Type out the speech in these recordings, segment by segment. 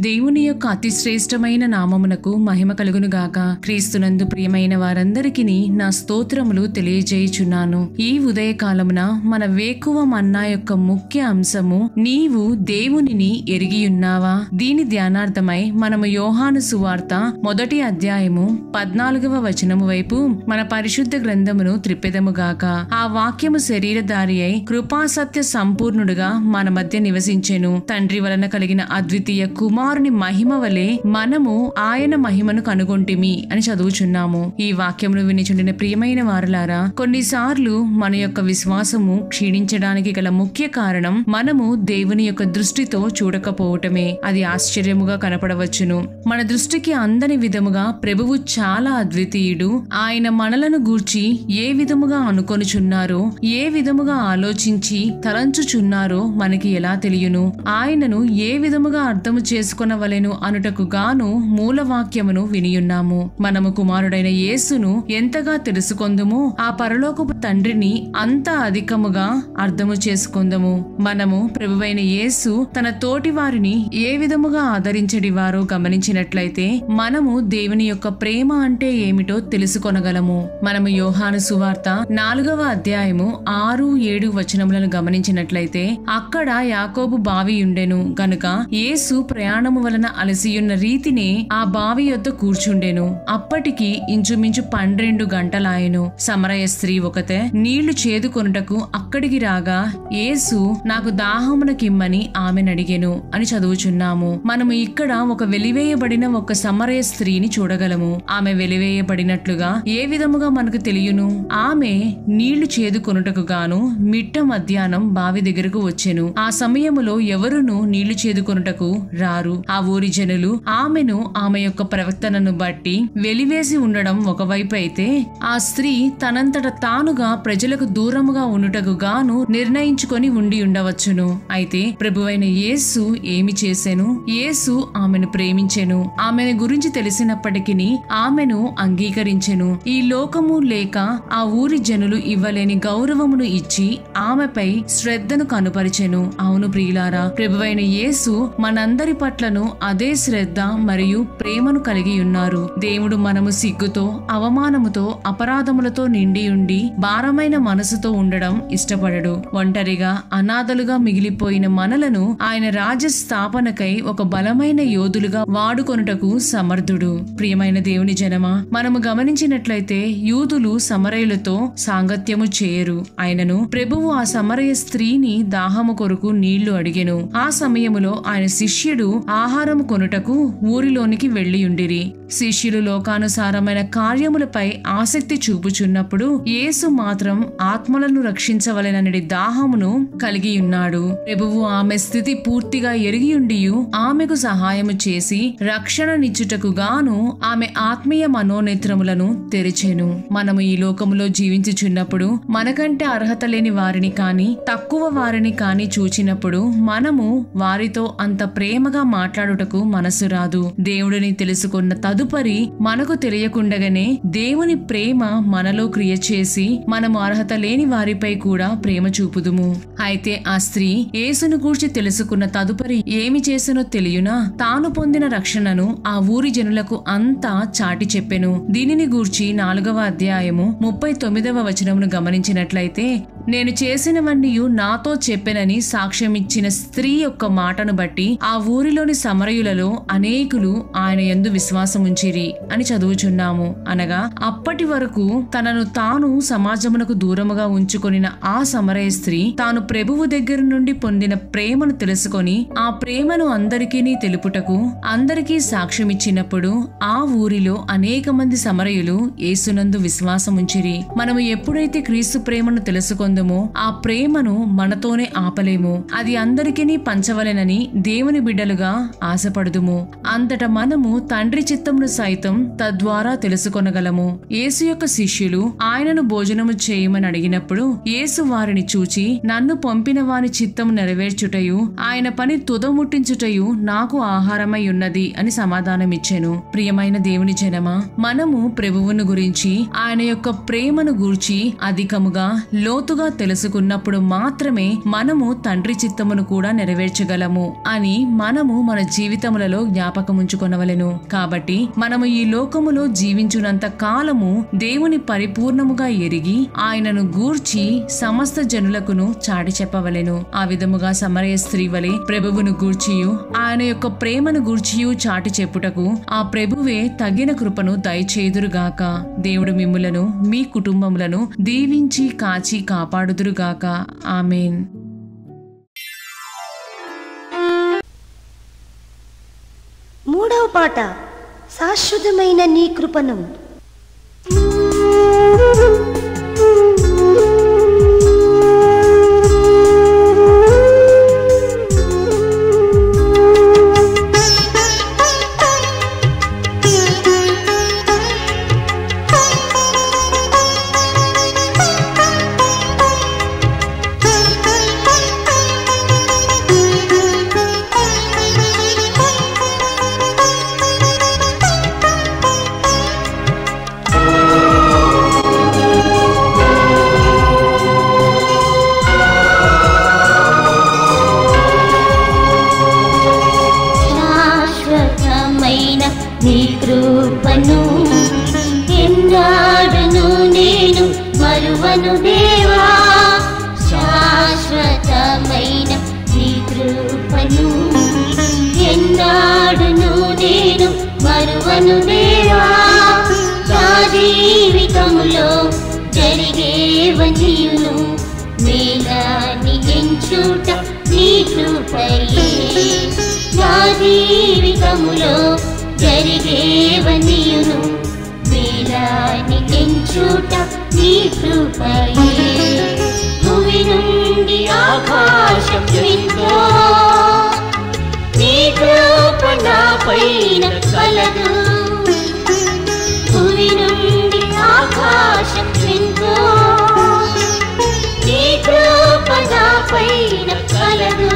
దేవుని యొక్క అతి శ్రేష్టమైన నామమునకు మహిమ కలుగునుగాక. క్రీస్తునందు ప్రియమైన వారందరికీ నా స్తోత్రములు తెలియజేయుచున్నాను. ఈ ఉదయకాలమున మన వేకువ మన్నా యొక్క ముఖ్య అంశము నీవు దేవునిని ఎరిగియున్నావా. దీని ధ్యానార్థమై మనము యోహాను సువార్త 1వ అధ్యాయము 14వ వచనము వైపు మన పరిశుద్ధ గ్రంథమును త్రిప్పెదముగాక. ఆ వాక్యము శరీరధారి అయి కృపాసత్య సంపూర్ణుడుగా మన మధ్య నివసించెను. తండ్రి వలన కలిగిన అద్వితీయ కుమారుని మహిమ వలె మనము ఆయన మహిమను కనుగొంటిమి అని చదువుచున్నాము. ఈ వాక్యమును వినిచుండిన ప్రియమైన వారలారా, కొన్నిసార్లు మన యొక్క విశ్వాసము క్షీణించడానికి గల ముఖ్య కారణం మనము దేవుని యొక్క దృష్టితో చూడకపోవటమే. అది ఆశ్చర్యముగా కనపడవచ్చును. మన దృష్టికి అందని విధముగా ప్రభువు చాలా అద్వితీయుడు. ఆయన మనలను గూర్చి ఏ విధముగా అనుకొనుచున్నారో, ఏ విధముగా ఆలోచించి తలంచుచున్నారో మనకి ఎలా తెలియను. ఆయనను ఏ విధముగా అర్థము చేసుకొనవలెను అనుటకు గాను మూలవాక్యమును వినియున్నాము. మనము కుమారుడైన యేసును ఎంతగా తెలుసుకొందుమో ఆ పరలోకపు తండ్రిని అంత అధికముగా అర్థము చేసుకొందము. మనము ప్రభువైన యేసు తన తోటి వారిని ఏ విధముగా ఆదరించడివారో గమనించినట్లయితే మనము దేవుని యొక్క ప్రేమ అంటే ఏమిటో తెలుసుకొనగలము. మనము యోహాను సువార్త 4వ అధ్యాయము 6-7 వచనములను గమనించినట్లయితే అక్కడ యాకోబు బావి ఉండెను గనుక యేసు ప్రయాణము వలన అలసియున్న రీతినే ఆ బావి యొద్ద కూర్చుండెను. అప్పటికి ఇంచుమించు 12 గంటలాయెను. సమరయ స్త్రీ ఒకతే నీళ్లు చేదుకొనుటకు అక్కడికి రాగా యేసు నాకు దాహమునకిమ్మని ఆమెనడిగెను అని చదువుచున్నాము. మనము ఇక్కడ ఒక వెలివేయబడిన ఒక సమరయ స్త్రీని చూడగలము. ఆమె వెలివేయబడినట్లుగా ఏ విధముగా మనకు తెలియను. ఆమె నీళ్లు చేదుకొనుటకు గాను మిట్ట మధ్యాహ్నం బావి దగ్గరకు వచ్చెను. ఆ సమయములో ఎవరును నీళ్లు చేదుకొనుటకు రారు. ఆ ఊరి జనులు ఆమెను ఆమె యొక్క ప్రవర్తనను బట్టి వెలివేసి ఉండడం ఒకవైపు అయితే, ఆ స్త్రీ తనంతట తానుగా ప్రజలకు దూరముగా ఉండుటకు గాను నిర్ణయించుకొని ఉండి ఉండవచ్చును. అయితే ప్రభువైన యేసు ఏమి చేసెను? యేసు ఆమెను ప్రేమించెను. ఆమెను గురించి తెలిసినప్పటికీ ఆమెను అంగీకరించెను. ఈ లోకము లేక ఆ ఊరి జనులు ఇవ్వలేని గౌరవమును ఇచ్చి ఆమెపై శ్రద్ధను కనుపరిచెను. అవును ప్రియులారా, ప్రభువైన యేసు మనందరి పట్లను అదే శ్రద్ధ మరియు ప్రేమను కలిగి ఉన్నారు. దేవుడు మనము సిగ్గుతో, అవమానముతో, అపరాధములతో నిండి ఉండి భారమైన మనసుతో ఉండడం ఇష్టపడడు. ఒంటరిగా అనాథలుగా మిగిలిపోయిన మనలను ఆయన రాజ్య స్థాపనకై ఒక బలమైన యోధులుగా వాడుకొనుటకు సమర్థుడు. ప్రియమైన దేవుని జనమా, మనము గమనించినట్లయితే యూదులు సమరయులతో సాంగత్యము చేయరు. ఆయనను ప్రభువు ఆ సమరయ స్త్రీని దాహము కొరకు నీళ్లు అడిగెను. ఆ సమయములో ఆయన శిష్యుడు ఆహారము కొనుటకు ఊరిలోనికి వెళ్లియుండిరి. శిష్యులు లోకానుసారమైన కార్యములపై ఆసక్తి చూపుచున్నప్పుడు యేసు మాత్రం ఆత్మలను రక్షించవలెనని దాహమును కలిగియున్నాడు. ప్రభువు ఆమె స్థితి పూర్తిగా ఎరిగియుండియు ఆమెకు సహాయము చేసి రక్షణనిచ్చుటకు గాను ఆమె ఆత్మీయ మనోనేత్రములను తెరిచెను. మనము ఈ లోకములో జీవించుచున్నప్పుడు మనకంటే అర్హత లేని వారిని కాని తక్కువ వారిని కాని చూచినప్పుడు మనము వారితో అంత ప్రేమగా మాట్లాడుటకు మనసు రాదు. దేవుడిని తెలుసుకున్న తదుపరి మనకు తెలియకుండగానే దేవుని ప్రేమ మనలో క్రియ చేసి మనము అర్హత లేని వారిపై కూడా ప్రేమ చూపుదుము. అయితే ఆ స్త్రీ యేసును గూర్చి తెలుసుకున్న తదుపరి ఏమి చేసెనో తెలియనా? తాను పొందిన రక్షణను ఆ ఊరి జనులకు అంతా చాటి చెప్పెను. దీనిని గూర్చి 4వ అధ్యాయము 39వ వచనమును గమనించినట్లయితే, నేను చేసినవన్నీయు నాతో చెప్పెనని సాక్ష్యమిచ్చిన స్త్రీ యొక్క మాటను బట్టి ఆ ఊరిలోని సమరయులలో అనేకులు ఆయన యందు విశ్వాసముంచిరి అని చదువుచున్నాము. అనగా అప్పటి వరకు తనను తాను సమాజమునకు దూరముగా ఉంచుకొనిన ఆ సమరయ స్త్రీ తాను ప్రభువు దగ్గర నుండి పొందిన ప్రేమను తెలుసుకొని ఆ ప్రేమను అందరికీ తెలుపుటకు అందరికీ సాక్ష్యమిచ్చినప్పుడు ఆ ఊరిలో అనేక మంది సమరయులు యేసునందు విశ్వాసముంచిరి. మనము ఎప్పుడైతే క్రీస్తు ప్రేమను తెలుసుకొని పొందుమో ఆ ప్రేమను మనతోనే ఆపలేము. అది అందరికీ పంచవలెనని దేవుని బిడ్డలుగా ఆశపడుదుము. అంతట మనము తండ్రి చిత్తమును సైతం తద్వారా తెలుసుకొనగలము. యేసు యొక్క శిష్యులు ఆయనను భోజనము చేయమని అడిగినప్పుడు యేసు వారిని చూచి, నన్ను పంపిన వాని చిత్తము నెరవేర్చుటయు ఆయన పని తుదముట్టించుటయు నాకు ఆహారమై ఉన్నది అని సమాధానమిచ్చెను. ప్రియమైన దేవుని జనమా, మనము ప్రభువును గురించి, ఆయన యొక్క ప్రేమను గూర్చి అధికముగా లోతుగా తెలుసుకున్నప్పుడు మాత్రమే మనము తండ్రి చిత్తమును కూడా నెరవేర్చగలము అని మనము మన జీవితములలో జ్ఞాపకముంచుకొనవలెను. కాబట్టి మనము ఈ లోకములో జీవించునంత కాలము దేవుని పరిపూర్ణముగా ఎరిగి ఆయనను గూర్చి సమస్త జనులకును చాటి చెప్పవలెను. ఆ విధముగా సమరయ స్త్రీ వలె ప్రభువును గూర్చియు ఆయన యొక్క ప్రేమను గూర్చియు చాటి చెప్పుటకు ఆ ప్రభువే తగిన కృపను దయచేయుదురుగాక. దేవుడు మిమ్ములను మీ కుటుంబములను దీవించి కాచి కాపాడుదురుగాక. ఆమేన్. మూడవ పాట, శాశ్వతమైన నీ కృపను. నీ కృపను ఎన్నాడును నేను మరువను దేవా, శాశ్వతమైన నీ కృపను ఎన్నాడును నేను మరువను దేవా. నా జీవితములో జరిగేవనియును మేలాని ఎంచుట నీ కృపయే. నా జీవితములో జరిగేవనియును మేలాని ఎంచుట నీ కృపయే. భూమి నుండి ఆకాశం ఎంతో నీ కృప నాపైన కలదు. భూమి నుండి ఆకాశం ఎంతో నీ కృప నాపైన కలదు.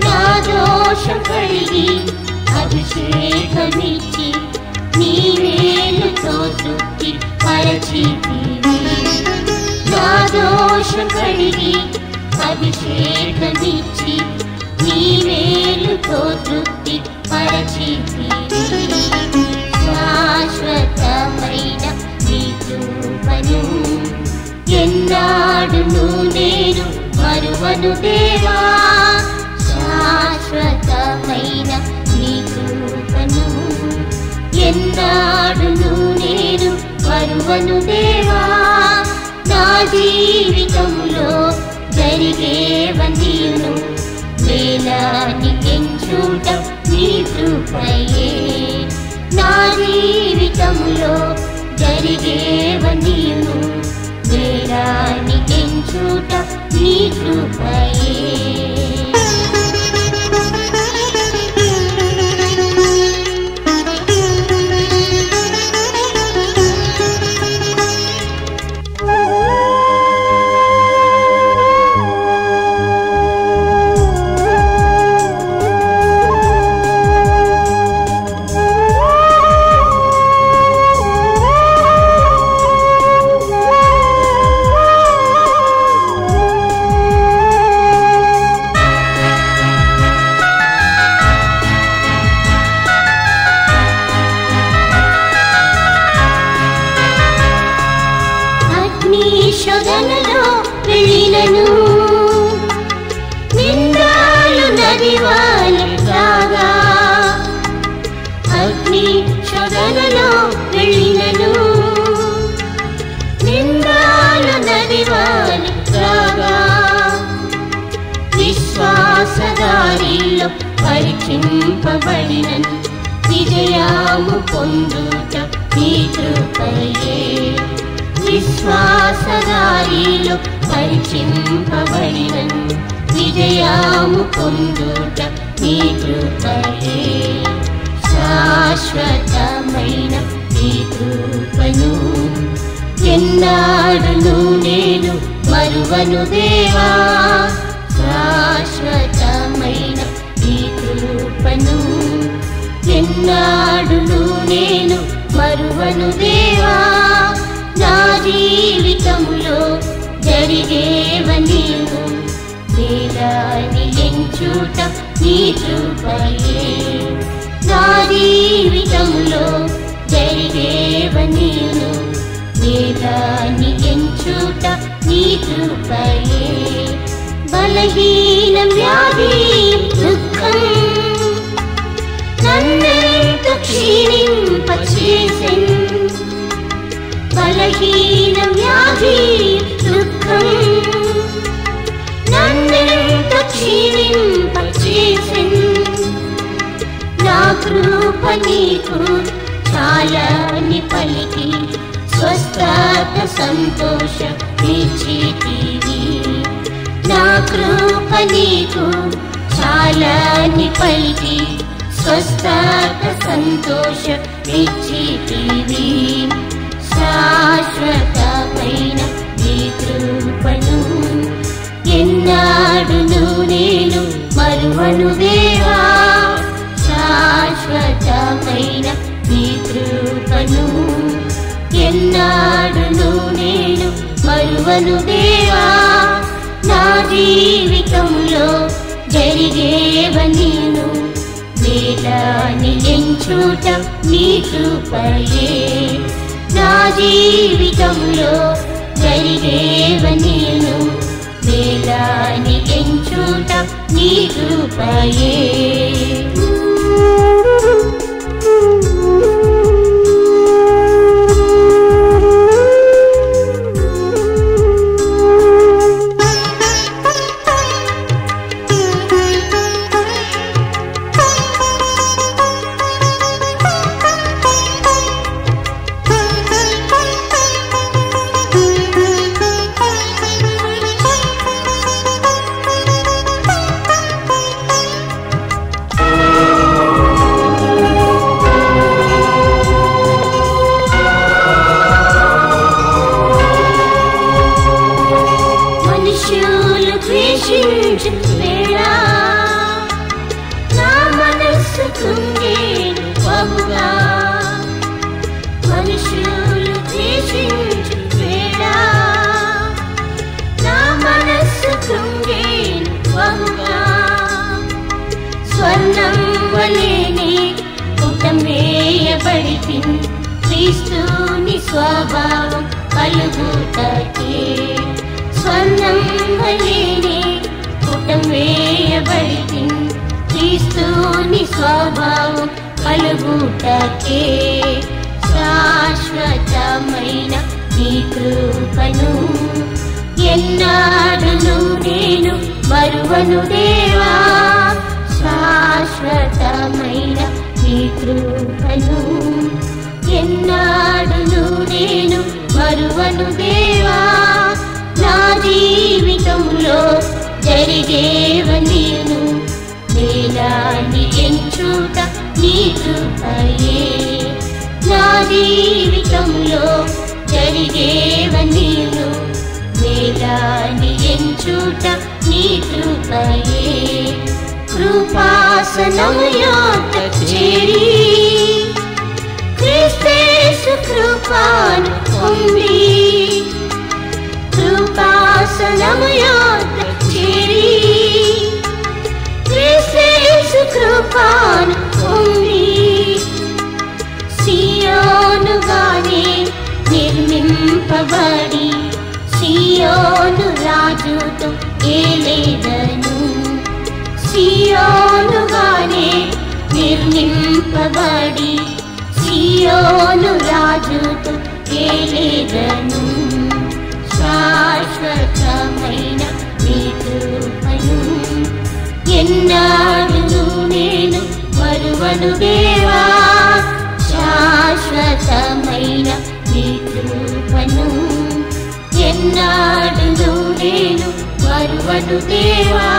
నా దోషం కడిగి అభిషేకమిచ్చి నీ వేలుతో తృప్తి పరచితివి. నా దోషం కడిగి అభిషేకమిచ్చి నీ వేలుతో తృప్తి పరచితివి. శాశ్వతమైన నీ కృపను ఎన్నాడును నేను మరువను దేవా, శాశ్వతమైన నీ కృపను ఎన్నాడును నేను మరువను దేవా. నా జీవితములో జరిగేవనియును మేలాని ఎంచుట నీ కృపయే. నా జీవితములో జరిగేవనియును మేలాని ఎంచుట నీ కృపయే. శోధనలో వెళ్ళినను నిందాలు నదివాలు రాగా, అగ్ని శోధనలో వెళ్ళినను నిందాలు నదివాలు రాగా. విశ్వాసదారిలో పరీక్షింపబడినను విజయము పొందుట నీ కృపయే. విశ్వాసదారిలో పరిచింపబడినను విజయము పొందుట నీ కృపయే శాశ్వతమైన నీ కృపను ఎన్నాడును నేను మరువను దేవా శాశ్వతమైన నీ కృపను ఎన్నాడును నేను మరువను దేవా నా జీవితములో జరిగేవనీవు వేదాన్ని ఎంచుట నీ కృపయే నా జీవితములో జరిగేవనీవు వేదాన్ని ఎంచుట నీ కృపయే బలహీన వ్యాధి దుఃఖం నన్నెంతో క్షీణింపచేసెను బలహీన వ్యాధి దుఃఖం నన్నెంతో క్షీణింపచేసెను నా కృప నీకు చాలని పలికి స్వస్థత సంతోష నిచ్చితివి నా కృప నీకు చాలని పలికి స్వస్థత సంతోష నిచ్చితివి శాశ్వతమైన నీ కృపను ఎన్నాడును నేను మరువను దేవా శాశ్వతమైన నీ కృపను ఎన్నాడును నేను మరువను దేవా నా జీవితంలో జరిగేవనీను వేదాన్ని ఎంచుట నీ కృపయే నా జీవితంలో జరిగేవనీను వేదాన్ని ఎంచుట నీ కృపయే క్రీస్తుని స్వభావం కలుగుటకే స్వర్ణం వలెనే పుటం వేయబడి క్రీస్తుని స్వభావం కలుగుటకే శాశ్వతమైన నీ కృపను ఎన్నాడును నేను మరువను దేవా శాశ్వతమైన నీ కృపను ఎన్నాడును నేను మరువను దేవా నా జీవితంలో జరిగేవనీను వేదాన్ని ఎంచుట నీ కృపయే నా జీవితంలో జరిగేవనీను వేదాన్ని ఎంచుట నీ కృపయే కృపాసనము యొద్దకు చేరి క్రీస్తు కృపను పొంది కృపాసనము యొద్దకు చేరి క్రీస్తు కృపను పొంది సియోనుగానే నిర్మింపబడి సియోను రాజుతో ఏలేదను సియోనుగానే నిర్మింపబడి సియోను రాజుతో ఏలేదను శాశ్వతమైన నీ కృపను ఎన్నాడును నేను మరువను దేవా శాశ్వతమైన నీ కృపను ఎన్నాడును నేను మరువను దేవా.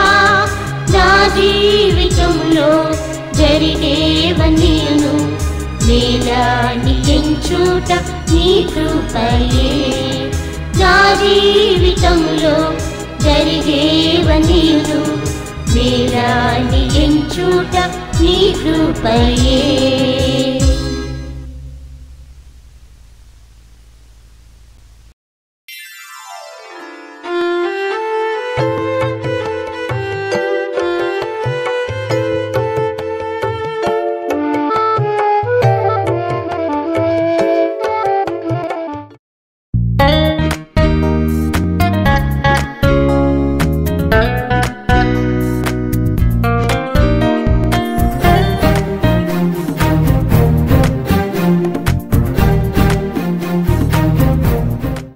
నా జీవితంలో జరిగేవన్నీను మేలాని ఎంచుట నీ కృపయే. నా జీవితంలో జరిగేవన్నీను మేలాని ఎంచుట నీ కృపయే.